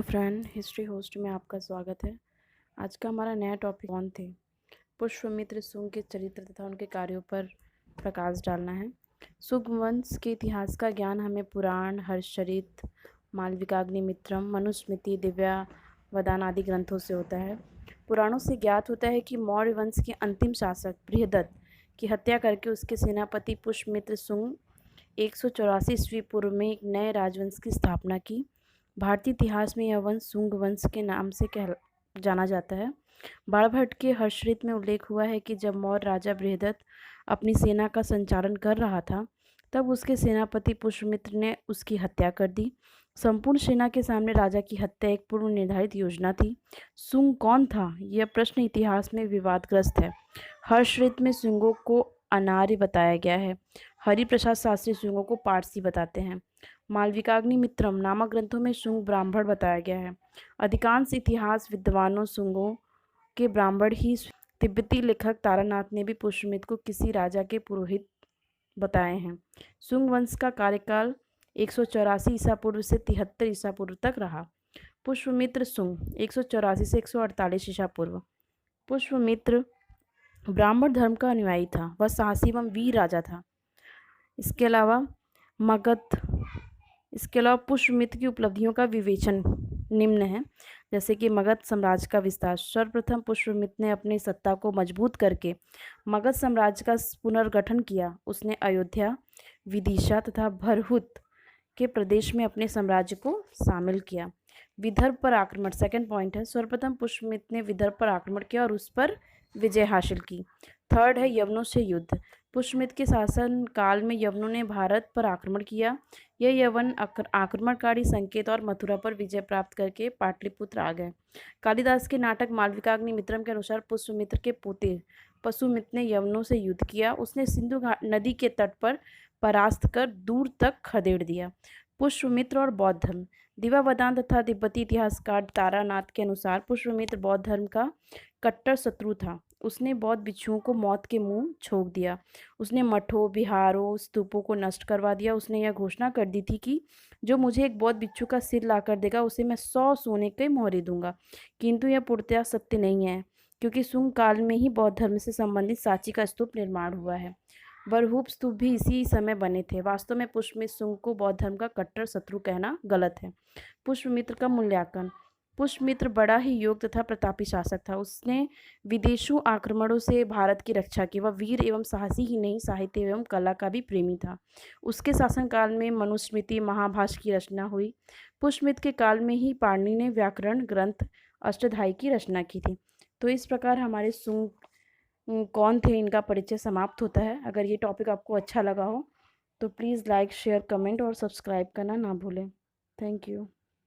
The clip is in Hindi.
फ्रेंड, हिस्ट्री होस्ट में आपका स्वागत है। आज का हमारा नया टॉपिक कौन थे। पुष्यमित्र सुंग के चरित्र तथा उनके कार्यों पर प्रकाश डालना है। सुंग वंश के इतिहास का ज्ञान हमें पुराण, हर्षचरित, मालविकाग्निमित्रम, मनुस्मृति, दिव्यावदान आदि ग्रंथों से होता है। पुराणों से ज्ञात होता है कि मौर्य वंश के अंतिम शासक बृहदत्त की हत्या करके उसके सेनापति पुष्यमित्र सुंग 184 ईस्वी पूर्व में एक नए राजवंश की स्थापना की। भारतीय इतिहास में यह वंश सुंग वंश के नाम से जाना जाता है। बाणभट्ट के हर्षचरित में उल्लेख हुआ है कि जब मौर्य राजा बृहदत्त अपनी सेना का संचालन कर रहा था, तब उसके सेनापति पुष्यमित्र ने उसकी हत्या कर दी। संपूर्ण सेना के सामने राजा की हत्या एक पूर्व निर्धारित योजना थी। सुंग कौन था, यह प्रश्न इतिहास में विवादग्रस्त है। हर्षचरित में सुंगों को अनार्य बताया गया है। हरिप्रसाद शास्त्री सुंगों को पारसी बताते हैं। मालविकाग्निमित्रम नामक ग्रंथों में शुंग ब्राह्मण बताया गया है। अधिकांश इतिहास विद्वानों शुंगों के ब्राह्मण ही। तिब्बती लेखक तारानाथ ने भी पुष्यमित्र को किसी राजा के पुरोहित बताए हैं। शुंग वंश का कार्यकाल 184 ईसा पूर्व से 73 ईसा पूर्व तक रहा। पुष्यमित्र सुंग 184 से 148 ईसा पूर्व। पुष्यमित्र ब्राह्मण धर्म का अनुयायी था। वह साहसी एवं वीर राजा था। इसके अलावा पुष्यमित्र की उपलब्धियों का विवेचन निम्न है, जैसे कि मगध साम्राज्य का विस्तार। सर्वप्रथम पुष्यमित्र ने अपनी सत्ता को मजबूत करके मगध साम्राज्य का पुनर्गठन किया। उसने अयोध्या, विदिशा तथा भरहुत के प्रदेश में अपने साम्राज्य को शामिल किया। विदर्भ पर आक्रमण, सेकंड पॉइंट है। सर्वप्रथम पुष्यमित्र ने विदर्भ पर आक्रमण किया और उस पर विजय हासिल की। थर्ड है यवनों से युद्ध। पुष्यमित्र के शासन काल में यवनों ने भारत पर आक्रमण किया। यह यवन आक्रमणकारी संकेत और मथुरा पर विजय प्राप्त करके पाटलिपुत्र आ गए। कालिदास के नाटक मालविकाग्निमित्रम के अनुसार पुष्यमित्र के पोते पशुमित्र ने यवनों से युद्ध किया। उसने सिंधु नदी के तट पर परास्त कर दूर तक खदेड़ दिया। पुष्यमित्र और बौद्ध धर्म। दिव्यावदान तथा तिब्बती इतिहासकार तारानाथ के अनुसार पुष्यमित्र बौद्ध धर्म का कट्टर शत्रु था। उसने बौद्ध भिक्षुओं को मौत के मुंह छोक दिया। उसने मठों, विहारों, स्तूपों को नष्ट करवा दिया। उसने यह घोषणा कर दी थी कि जो मुझे एक बौद्ध भिक्षु का सिर लाकर देगा, उसे मैं 100 सोने के मोहरे दूंगा। किंतु यह पूर्णतया सत्य नहीं है, क्योंकि शुंग काल में ही बौद्ध धर्म से संबंधित सांची का स्तूप निर्माण हुआ है। बरहूप स्तूप भी इसी समय बने थे। वास्तव में पुष्यमित्र शुंग को बौद्ध धर्म का कट्टर शत्रु कहना गलत है। पुष्यमित्र का मूल्यांकन। पुष्यमित्र बड़ा ही योग्य तथा प्रतापी शासक था। उसने विदेशों आक्रमणों से भारत की रक्षा की। वह वीर एवं साहसी ही नहीं, साहित्य एवं कला का भी प्रेमी था। उसके शासनकाल में मनुस्मृति, महाभाष्य की रचना हुई। पुष्यमित्र के काल में ही पाणिनि ने व्याकरण ग्रंथ अष्टाध्यायी की रचना की थी। तो इस प्रकार हमारे शुंग कौन थे, इनका परिचय समाप्त होता है। अगर ये टॉपिक आपको अच्छा लगा हो तो प्लीज़ लाइक, शेयर, कमेंट और सब्सक्राइब करना ना भूलें। Thank you.